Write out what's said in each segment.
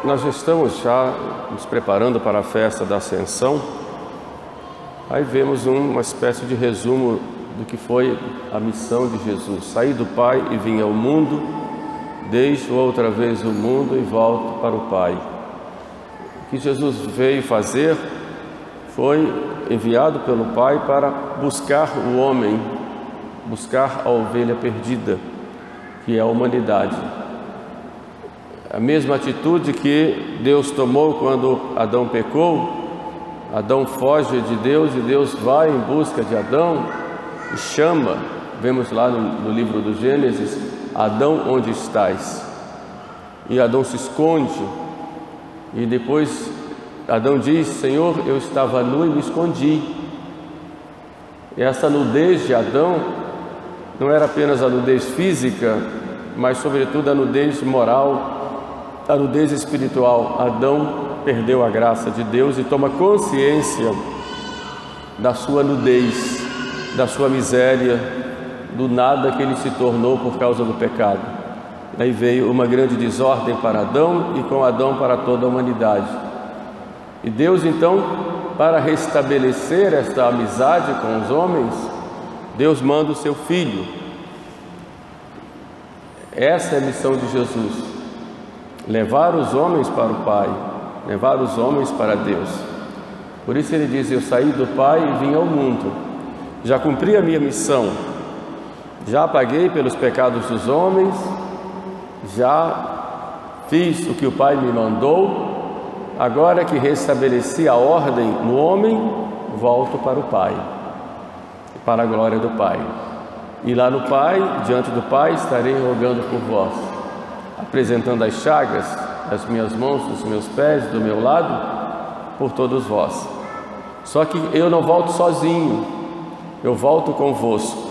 nós estamos já nos preparando para a festa da Ascensão. Aí vemos uma espécie de resumo do que foi a missão de Jesus: sair do Pai e vir ao mundo, deixo outra vez o mundo e volto para o Pai. O que Jesus veio fazer foi enviado pelo Pai para buscar o homem, buscar a ovelha perdida, que é a humanidade. A mesma atitude que Deus tomou quando Adão pecou. Adão foge de Deus e Deus vai em busca de Adão e chama. Vemos lá no livro do Gênesis: Adão, onde estás? E Adão se esconde, e depois Adão diz: Senhor, eu estava nu e me escondi. E essa nudez de Adão não era apenas a nudez física, mas sobretudo a nudez moral, a nudez espiritual. Adão perdeu a graça de Deus e toma consciência da sua nudez, da sua miséria, do nada que ele se tornou por causa do pecado. Aí veio uma grande desordem para Adão e com Adão para toda a humanidade. E Deus então, para restabelecer esta amizade com os homens, Deus manda o seu Filho. Essa é a missão de Jesus: levar os homens para o Pai, levar os homens para Deus. Por isso ele diz: eu saí do Pai e vim ao mundo. Já cumpri a minha missão, já paguei pelos pecados dos homens, já fiz o que o Pai me mandou. Agora que restabeleci a ordem no homem, volto para o Pai, para a glória do Pai. E lá no Pai, diante do Pai, estarei rogando por vós, apresentando as chagas das minhas mãos, dos meus pés, do meu lado, por todos vós. Só que eu não volto sozinho, eu volto convosco.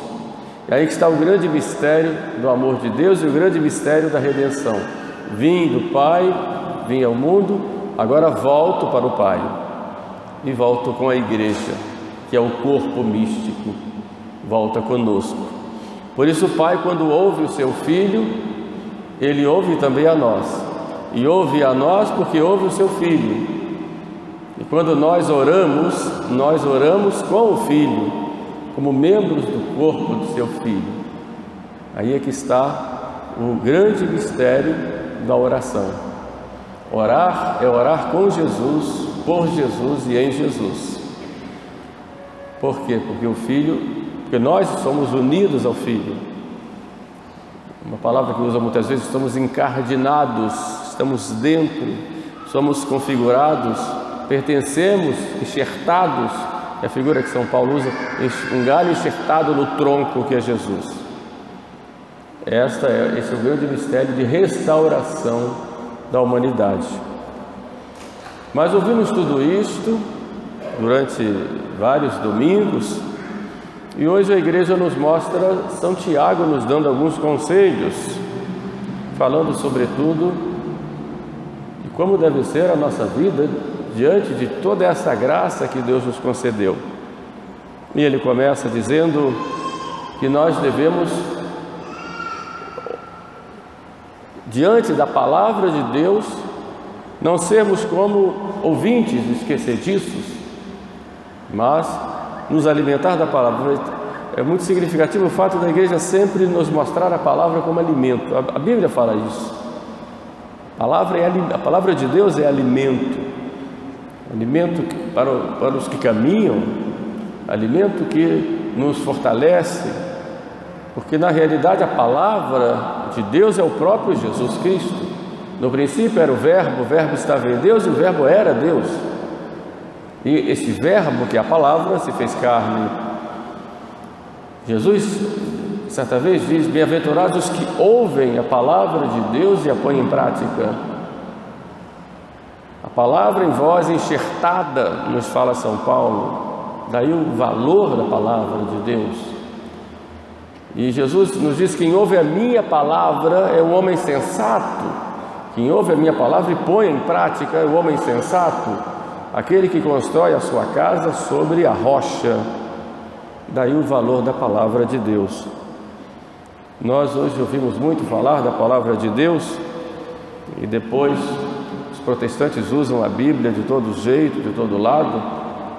E aí que está o grande mistério do amor de Deus e o grande mistério da redenção. Vim do Pai, vim ao mundo, agora volto para o Pai e volto com a igreja, que é o corpo místico, volta conosco. Por isso o Pai, quando ouve o seu Filho, Ele ouve também a nós, e ouve a nós porque ouve o seu Filho. E quando nós oramos com o Filho, como membros do corpo do seu Filho. Aí é que está o grande mistério da oração. Orar é orar com Jesus, por Jesus e em Jesus. Por quê? Porque nós somos unidos ao Filho. Uma palavra que usa muitas vezes: estamos encardinados, estamos dentro, somos configurados, pertencemos, enxertados. É a figura que São Paulo usa: um galho enxertado no tronco, que é Jesus. Esse é o grande mistério de restauração da humanidade. Mas ouvimos tudo isto durante vários domingos, e hoje a igreja nos mostra São Tiago nos dando alguns conselhos, falando sobretudo de como deve ser a nossa vida diante de toda essa graça que Deus nos concedeu. E ele começa dizendo que nós devemos, diante da palavra de Deus, não sermos como ouvintes esquecediços, mas nos alimentar da palavra. É muito significativo o fato da igreja sempre nos mostrar a palavra como alimento. A Bíblia fala isso. A palavra de Deus é alimento. Alimento para os que caminham, alimento que nos fortalece, porque na realidade a palavra de Deus é o próprio Jesus Cristo. No princípio era o Verbo estava em Deus e o Verbo era Deus. E esse Verbo, que é a palavra, se fez carne. Jesus, certa vez, diz: bem-aventurados os que ouvem a palavra de Deus e a põem em prática. A palavra em vós enxertada, nos fala São Paulo. Daí o valor da palavra de Deus. E Jesus nos diz: quem ouve a minha palavra é um homem sensato. Quem ouve a minha palavra e põe em prática é o homem sensato, aquele que constrói a sua casa sobre a rocha. Daí o valor da palavra de Deus. Nós hoje ouvimos muito falar da palavra de Deus, e depois os protestantes usam a Bíblia de todo jeito, de todo lado,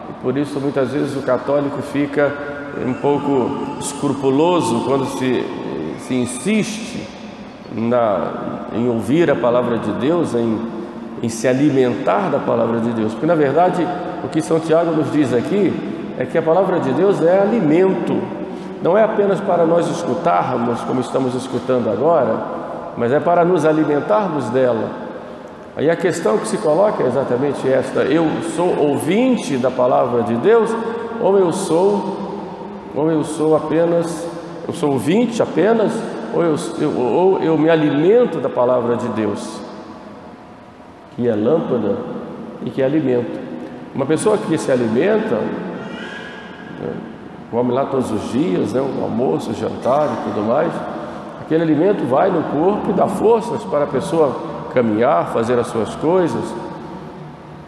e por isso muitas vezes o católico fica um pouco escrupuloso quando se insiste em ouvir a palavra de Deus, em se alimentar da palavra de Deus. Porque na verdade o que São Tiago nos diz aqui é que a palavra de Deus é alimento, não é apenas para nós escutarmos como estamos escutando agora, mas é para nos alimentarmos dela. Aí a questão que se coloca é exatamente esta: eu sou ouvinte da palavra de Deus, ou eu sou ouvinte apenas, ou eu me alimento da palavra de Deus, que é lâmpada e que é alimento. Uma pessoa que se alimenta, come lá todos os dias, o almoço, o jantar e tudo mais, aquele alimento vai no corpo e dá forças para a pessoa caminhar, fazer as suas coisas.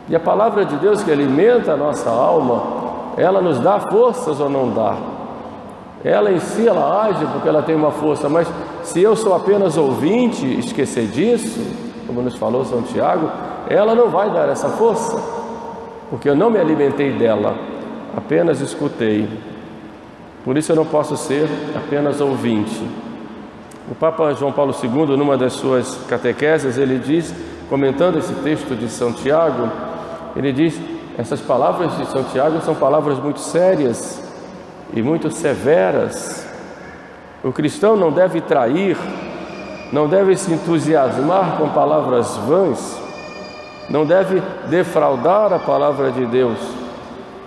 E a palavra de Deus, que alimenta a nossa alma, ela nos dá forças ou não dá? Ela em si, ela age porque ela tem uma força, mas se eu sou apenas ouvinte e esquecer disso, como nos falou São Tiago, ela não vai dar essa força, porque eu não me alimentei dela, apenas escutei. Por isso eu não posso ser apenas ouvinte. O Papa João Paulo II, numa das suas catequeses, ele diz, comentando esse texto de São Tiago, ele diz: essas palavras de São Tiago são palavras muito sérias e muito severas. O cristão não deve trair, não deve se entusiasmar com palavras vãs, não deve defraudar a palavra de Deus,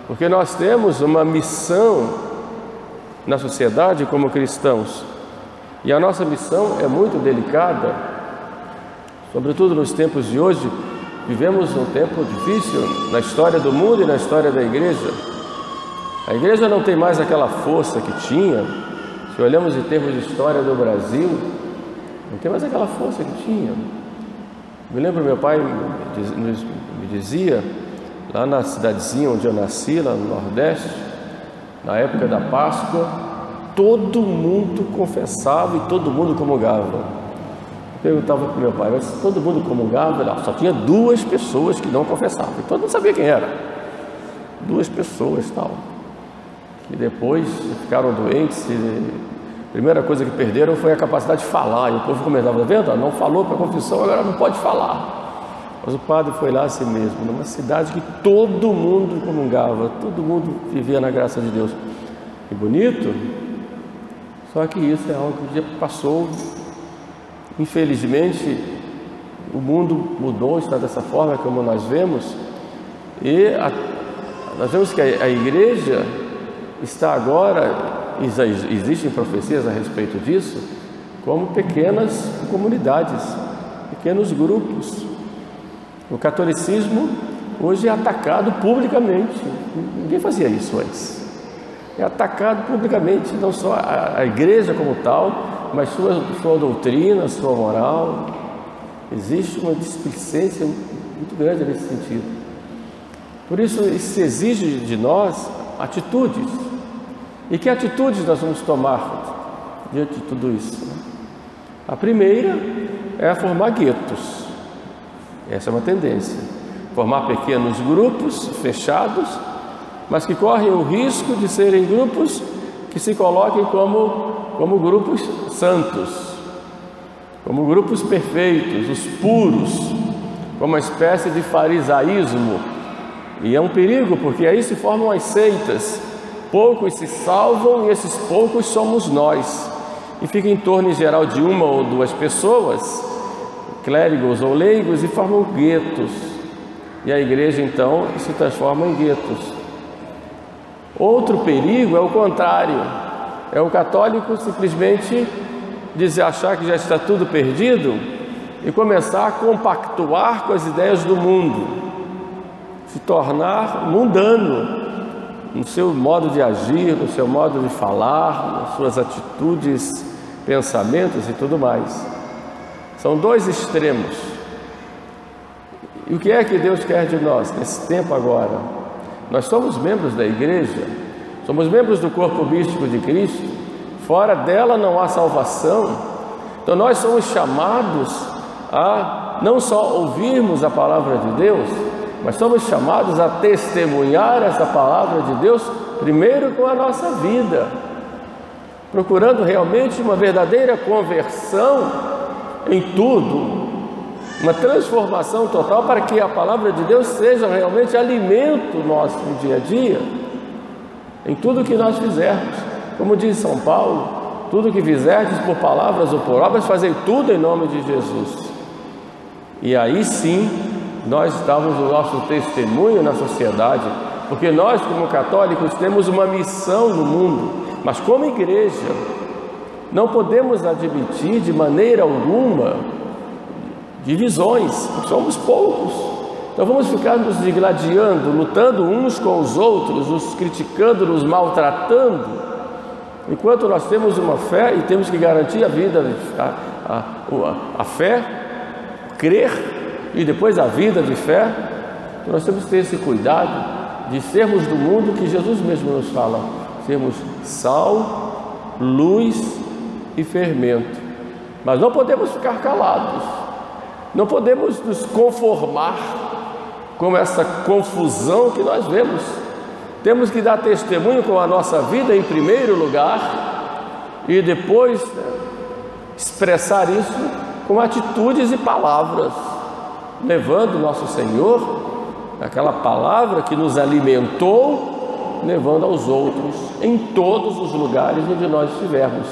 porque nós temos uma missão na sociedade como cristãos, e a nossa missão é muito delicada, sobretudo nos tempos de hoje. Vivemos um tempo difícil na história do mundo e na história da igreja. A igreja não tem mais aquela força que tinha. Se olhamos em termos de história do Brasil, não tem mais aquela força que tinha. Me lembro, meu pai me dizia, lá na cidadezinha onde eu nasci, lá no Nordeste, na época da Páscoa, todo mundo confessava e todo mundo comungava. Eu perguntava para o meu pai: mas todo mundo comungava? Não, só tinha 2 pessoas que não confessavam, e todo mundo sabia quem era. 2 pessoas, tal, que depois ficaram doentes, e a primeira coisa que perderam foi a capacidade de falar, e o povo comentava: tá vendo? Não falou para a confissão, agora não pode falar. Mas o padre foi lá assim mesmo, numa cidade que todo mundo comungava, todo mundo vivia na graça de Deus. Que bonito! Só que isso é algo que já passou. Infelizmente, o mundo mudou, está dessa forma como nós vemos, e nós vemos que a igreja está agora, existem profecias a respeito disso, como pequenas comunidades, pequenos grupos. O catolicismo hoje é atacado publicamente. Ninguém fazia isso antes. É atacado publicamente, não só a igreja como tal, mas sua doutrina, sua moral. Existe uma displicência muito grande nesse sentido. Por isso se exige de nós atitudes. E que atitudes nós vamos tomar diante de tudo isso? A primeira é formar guetos. Essa é uma tendência. Formar pequenos grupos fechados, mas que correm o risco de serem grupos que se coloquem como grupos santos, como grupos perfeitos, os puros, como uma espécie de farisaísmo. E é um perigo, porque aí se formam as seitas. Poucos se salvam e esses poucos somos nós. E fica em torno, em geral, de 1 ou 2 pessoas, clérigos ou leigos, e formam guetos. E a igreja, então, se transforma em guetos. Outro perigo é o contrário. É o católico simplesmente achar que já está tudo perdido e começar a compactuar com as ideias do mundo, se tornar mundano no seu modo de agir, no seu modo de falar, nas suas atitudes, pensamentos e tudo mais. São 2 extremos. E o que é que Deus quer de nós nesse tempo agora? Nós somos membros da igreja, somos membros do corpo místico de Cristo. Fora dela não há salvação. Então nós somos chamados a não só ouvirmos a palavra de Deus, mas somos chamados a testemunhar essa palavra de Deus primeiro com a nossa vida, procurando realmente uma verdadeira conversão em tudo, uma transformação total para que a palavra de Deus seja realmente alimento nosso no dia a dia, em tudo que nós fizermos. Como diz São Paulo, tudo que fizerdes por palavras ou por obras, fazei tudo em nome de Jesus. E aí sim, nós damos o nosso testemunho na sociedade, porque nós, como católicos, temos uma missão no mundo, mas como igreja, não podemos admitir de maneira alguma divisões, porque somos poucos. Então vamos ficar nos digladiando, lutando uns com os outros, nos criticando, nos maltratando, enquanto nós temos uma fé e temos que garantir a vida, a fé, crer e depois a vida de fé. Então nós temos que ter esse cuidado de sermos do mundo que Jesus mesmo nos fala, sermos sal, luz e fermento. Mas não podemos ficar calados, não podemos nos conformar com essa confusão que nós vemos. Temos que dar testemunho com a nossa vida em primeiro lugar e depois expressar isso com atitudes e palavras, levando nosso Senhor, aquela palavra que nos alimentou, levando aos outros em todos os lugares onde nós estivermos,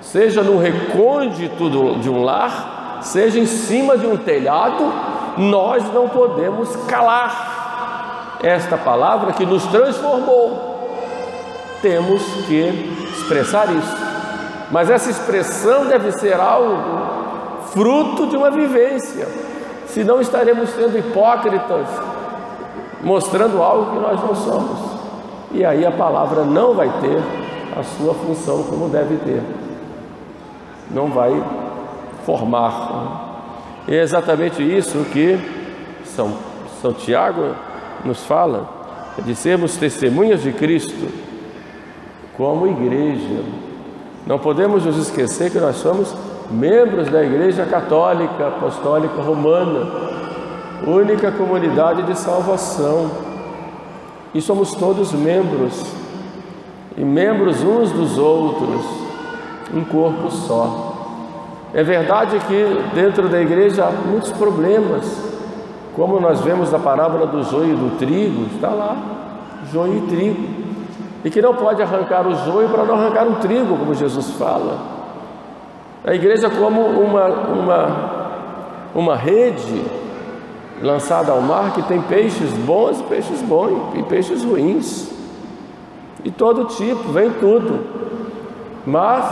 seja no recôndito de um lar, seja em cima de um telhado. Nós não podemos calar esta palavra que nos transformou. Temos que expressar isso, mas essa expressão deve ser algo fruto de uma vivência, senão estaremos sendo hipócritas, mostrando algo que nós não somos, e aí a palavra não vai ter a sua função como deve ter, não vai formar. E é exatamente isso que São Tiago nos fala, de sermos testemunhas de Cristo como igreja. Não podemos nos esquecer que nós somos membros da Igreja Católica Apostólica Romana, única comunidade de salvação, e somos todos membros, e membros uns dos outros, um corpo só. É verdade que dentro da igreja há muitos problemas, como nós vemos na parábola do joio e do trigo, está lá, joio e trigo, e que não pode arrancar o joio para não arrancar o trigo, como Jesus fala. A igreja como uma rede lançada ao mar que tem peixes bons e peixes ruins, e todo tipo, vem tudo, mas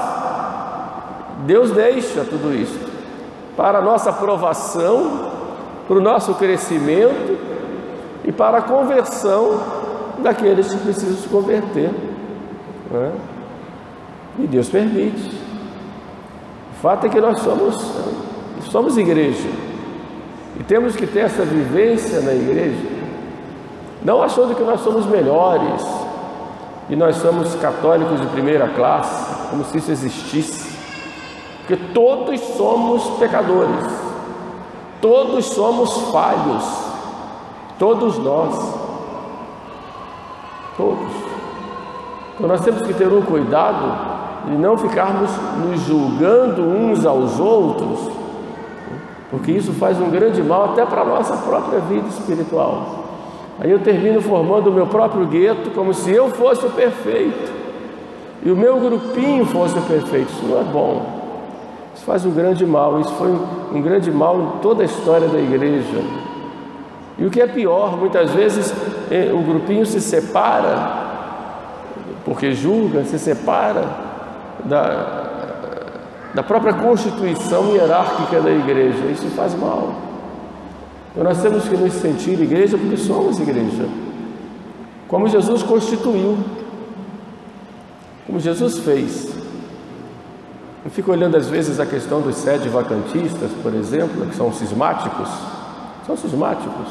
Deus deixa tudo isso para a nossa aprovação, para o nosso crescimento e para a conversão daqueles que precisam se converter, né? E Deus permite. O fato é que nós somos igreja, e temos que ter essa vivência na igreja, não achando que nós somos melhores e nós somos católicos de primeira classe, como se isso existisse. Porque todos somos pecadores, todos somos falhos, todos nós, todos. Então nós temos que ter um cuidado de não ficarmos nos julgando uns aos outros, porque isso faz um grande mal até para a nossa própria vida espiritual. Aí eu termino formando o meu próprio gueto como se eu fosse o perfeito e o meu grupinho fosse o perfeito. Isso não é bom. Isso faz um grande mal. Isso foi um grande mal em toda a história da igreja. E o que é pior, muitas vezes o grupinho se separa, porque julga, se separa da própria constituição hierárquica da igreja. Isso faz mal. Então nós temos que nos sentir igreja porque somos igreja, como Jesus constituiu, como Jesus fez. Eu fico olhando às vezes a questão dos sedevacantistas, por exemplo, que são cismáticos. São cismáticos.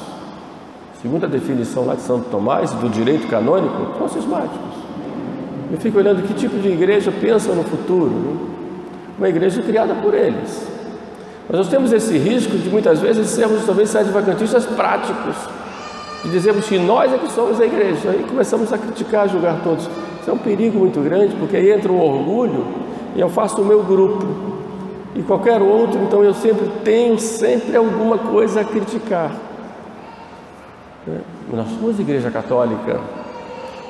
Segundo a definição lá de Santo Tomás, do direito canônico, são cismáticos. Eu fico olhando que tipo de igreja pensa no futuro, né? Uma igreja criada por eles. Mas nós temos esse risco de muitas vezes sermos também adventistas práticos, de dizermos que nós é que somos a igreja, e começamos a criticar, a julgar todos. Isso é um perigo muito grande, porque aí entra o orgulho, e eu faço o meu grupo, e qualquer outro, então eu tenho alguma coisa a criticar. Nós somos igreja católica,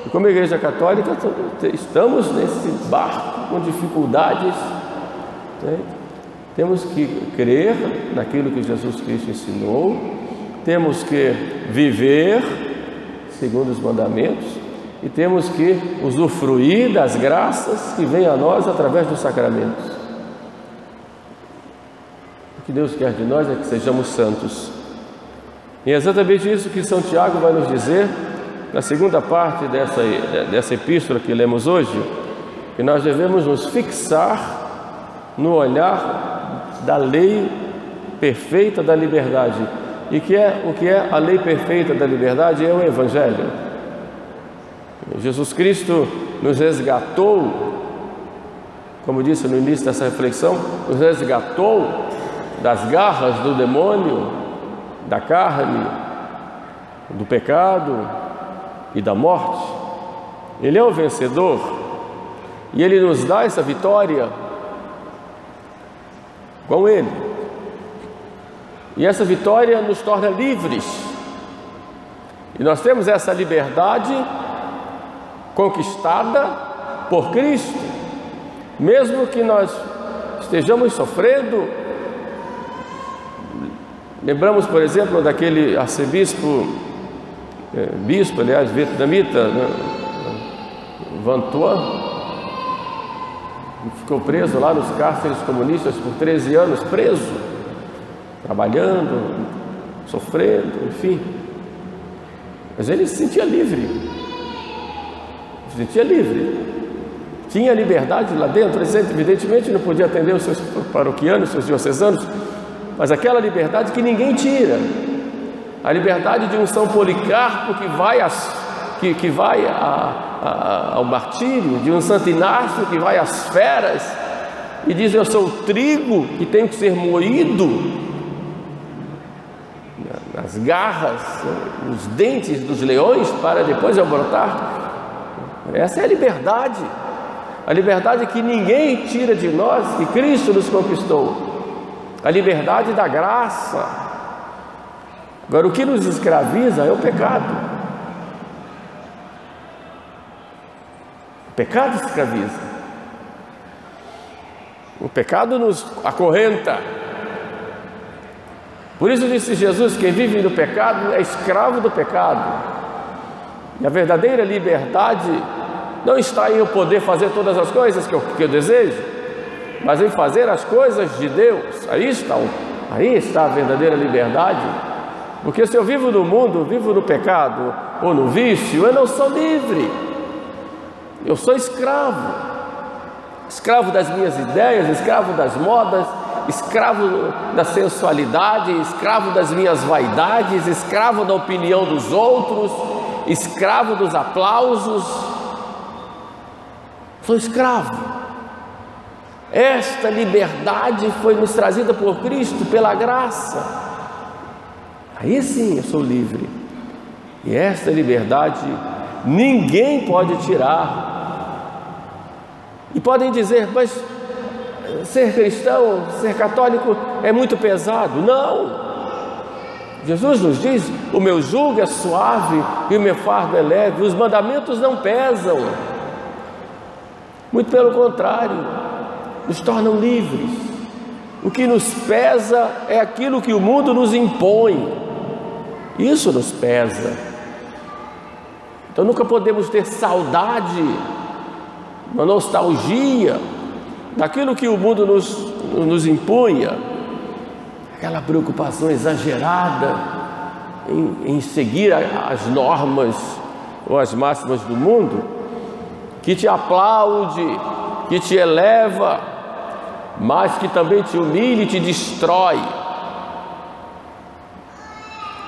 e como igreja católica estamos nesse barco com dificuldades, Temos que crer naquilo que Jesus Cristo ensinou, temos que viver segundo os mandamentos e temos que usufruir das graças que vêm a nós através dos sacramentos. O que Deus quer de nós é que sejamos santos. E é exatamente isso que São Tiago vai nos dizer na segunda parte dessa epístola que lemos hoje, que nós devemos nos fixar no olhar da lei perfeita da liberdade. E o que é a lei perfeita da liberdade? É o Evangelho. Jesus Cristo nos resgatou, como disse no início dessa reflexão, nos resgatou das garras do demônio, da carne, do pecado e da morte. Ele é o vencedor e Ele nos dá essa vitória com Ele. E essa vitória nos torna livres. E nós temos essa liberdade conquistada por Cristo. Mesmo que nós estejamos sofrendo. Lembramos, por exemplo, daquele arcebispo, vietnamita, Van Thuan, que ficou preso lá nos cárceres comunistas por 13 anos, preso, trabalhando, sofrendo, enfim. Mas ele se sentia livre, tinha liberdade lá dentro. Evidentemente não podia atender os seus paroquianos, os seus diocesanos, mas aquela liberdade que ninguém tira, a liberdade de um São Policarpo que vai ao martírio, de um Santo Inácio que vai às feras e diz: eu sou o trigo que tem que ser moído nas garras, nos dentes dos leões para depois eu brotar. Essa é a liberdade que ninguém tira de nós, que Cristo nos conquistou, a liberdade da graça. Agora, o que nos escraviza é o pecado. O pecado escraviza. O pecado nos acorrenta. Por isso disse Jesus: quem vive no pecado é escravo do pecado. E a verdadeira liberdade não está em eu poder fazer todas as coisas que eu desejo, mas em fazer as coisas de Deus. Aí está a verdadeira liberdade. Porque se eu vivo no mundo, vivo no pecado ou no vício, eu não sou livre. Eu sou escravo. Escravo das minhas ideias, escravo das modas, escravo da sensualidade, escravo das minhas vaidades, escravo da opinião dos outros, escravo dos aplausos. Sou escravo. Esta liberdade foi nos trazida por Cristo, pela graça. Aí sim eu sou livre. E esta liberdade ninguém pode tirar. E podem dizer: mas ser cristão, ser católico é muito pesado. Não! Jesus nos diz: o meu jugo é suave e o meu fardo é leve. Os mandamentos não pesam. Muito pelo contrário, nos tornam livres. O que nos pesa é aquilo que o mundo nos impõe. Isso nos pesa. Então nunca podemos ter saudade, uma nostalgia daquilo que o mundo nos impunha, aquela preocupação exagerada em seguir as normas ou as máximas do mundo, que te aplaude, que te eleva, mas que também te humilha e te destrói.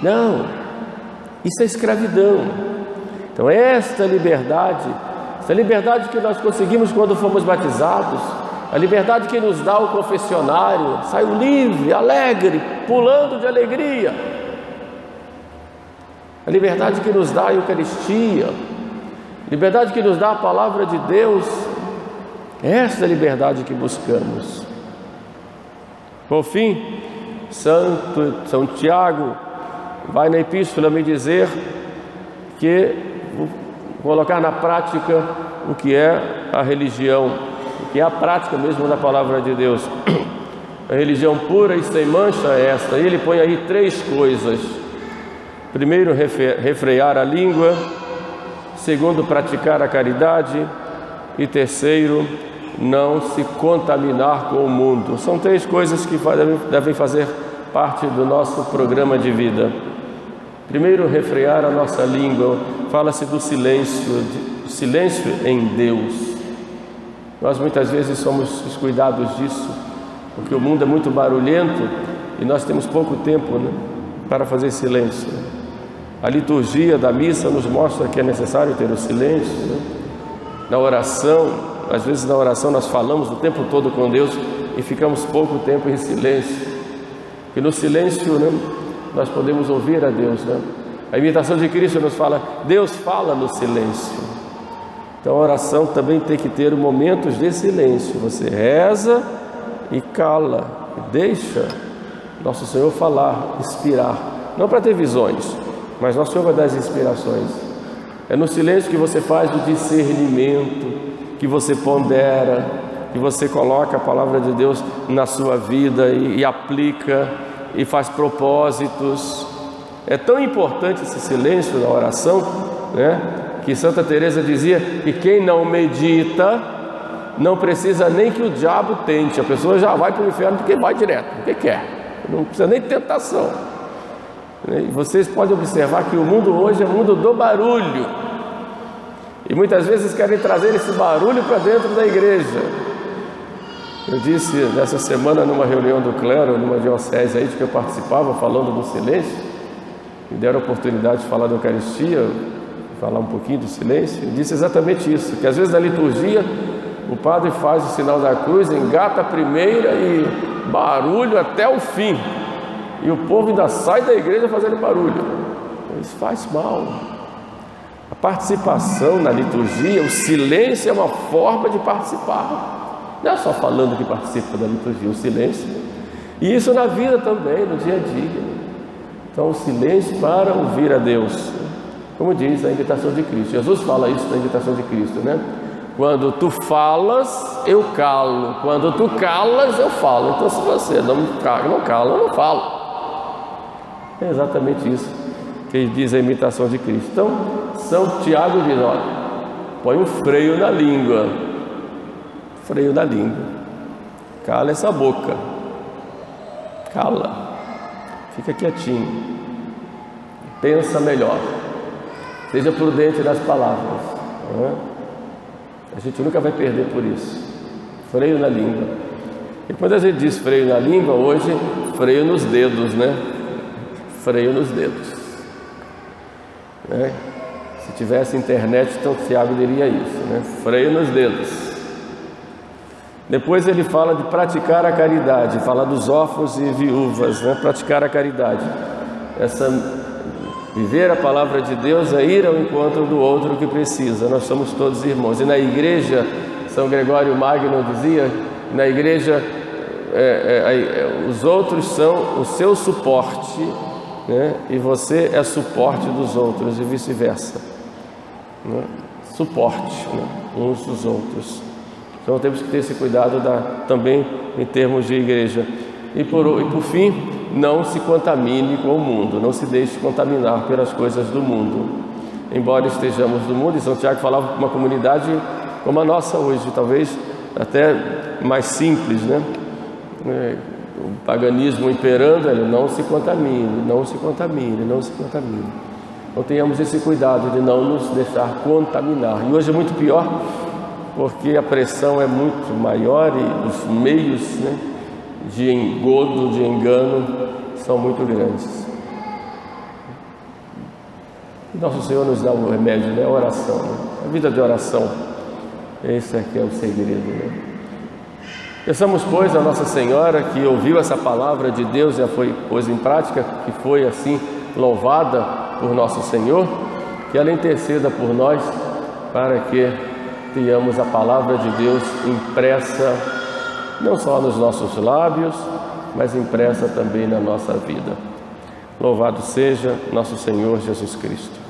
Não, isso é escravidão. Então esta liberdade que nós conseguimos quando fomos batizados, A liberdade que nos dá o confessionário, saio livre, alegre, pulando de alegria. A liberdade que nos dá a Eucaristia, liberdade que nos dá a Palavra de Deus, esta é a liberdade que buscamos. Por fim, São Tiago vai na epístola me dizer que colocar na prática o que é a religião, o que é a prática mesmo da Palavra de Deus. A religião pura e sem mancha é esta. Ele põe aí 3 coisas. Primeiro, refrear a língua. Segundo, praticar a caridade. E terceiro, não se contaminar com o mundo. São 3 coisas que devem fazer parte do nosso programa de vida. Primeiro, refrear a nossa língua. Fala-se do silêncio em Deus. Nós muitas vezes somos descuidados disso, porque o mundo é muito barulhento e nós temos pouco tempo, né, para fazer silêncio. A liturgia da missa nos mostra que é necessário ter o silêncio, né? Na oração, às vezes na oração nós falamos o tempo todo com Deus e ficamos pouco tempo em silêncio. E no silêncio, né, nós podemos ouvir a Deus, né? A imitação de Cristo nos fala, Deus fala no silêncio. Então a oração também tem que ter momentos de silêncio. Você reza e cala, deixa Nosso Senhor falar, inspirar. Não para ter visões, mas Nosso Senhor vai dar as inspirações. É no silêncio que você faz o discernimento, que você pondera, que você coloca a Palavra de Deus na sua vida e aplica e faz propósitos. É tão importante esse silêncio na oração, né, que Santa Teresa dizia que quem não medita não precisa nem que o diabo tente. A pessoa já vai para o inferno porque vai direto, porque quer, não precisa nem de tentação. E vocês podem observar que o mundo hoje é o mundo do barulho, e muitas vezes querem trazer esse barulho para dentro da igreja. Eu disse nessa semana numa reunião do clero, numa diocese aí de que eu participava, falando do silêncio, me deram a oportunidade de falar da Eucaristia, falar um pouquinho do silêncio. Eu disse exatamente isso, que às vezes na liturgia o padre faz o sinal da cruz, engata a primeira e barulho até o fim, e o povo ainda sai da igreja fazendo barulho. Isso faz mal. A participação na liturgia, o silêncio é uma forma de participar. Não é só falando que participa da liturgia, o silêncio. E isso na vida também, no dia a dia. Então o silêncio para ouvir a Deus, como diz a invitação de Cristo. Jesus fala isso na invitação de Cristo, né? Quando tu falas, eu calo. Quando tu calas, eu falo. Então se você não cala, eu não falo. É exatamente isso que diz a imitação de Cristo. Então, São Tiago diz, olha, põe um freio na língua. Freio na língua. Cala essa boca. Cala. Fica quietinho. Pensa melhor. Seja prudente nas palavras. Não é? A gente nunca vai perder por isso. Freio na língua. E quando a gente diz freio na língua, hoje, freio nos dedos, né? Freio nos dedos. Né? Se tivesse internet, então Tiago diria isso, né? Freio nos dedos. Depois ele fala de praticar a caridade, fala dos órfãos e viúvas, né? Praticar a caridade. Viver a palavra de Deus é ir ao encontro do outro que precisa. Nós somos todos irmãos. E na igreja, São Gregório Magno dizia, na igreja os outros são o seu suporte, né? E você é suporte dos outros e vice-versa, né? Suporte, né? Uns dos outros. Então temos que ter esse cuidado também em termos de igreja. E por fim, não se contamine com o mundo, não se deixe contaminar pelas coisas do mundo. Embora estejamos no mundo, e São Tiago falava para uma comunidade como a nossa hoje, talvez até mais simples, né? O paganismo imperando, ele não se contamine, não se contamine, não se contamine. Então tenhamos esse cuidado de não nos deixar contaminar. E hoje é muito pior, porque a pressão é muito maior e os meios, né, de engodo, de engano, são muito grandes. E Nosso Senhor nos dá o remédio, né? A oração, né? A vida de oração, esse aqui é o segredo, né? Peçamos, pois, a Nossa Senhora, que ouviu essa palavra de Deus e a foi pôs em prática, que foi assim louvada por nosso Senhor, que ela interceda por nós para que tenhamos a palavra de Deus impressa não só nos nossos lábios, mas impressa também na nossa vida. Louvado seja nosso Senhor Jesus Cristo.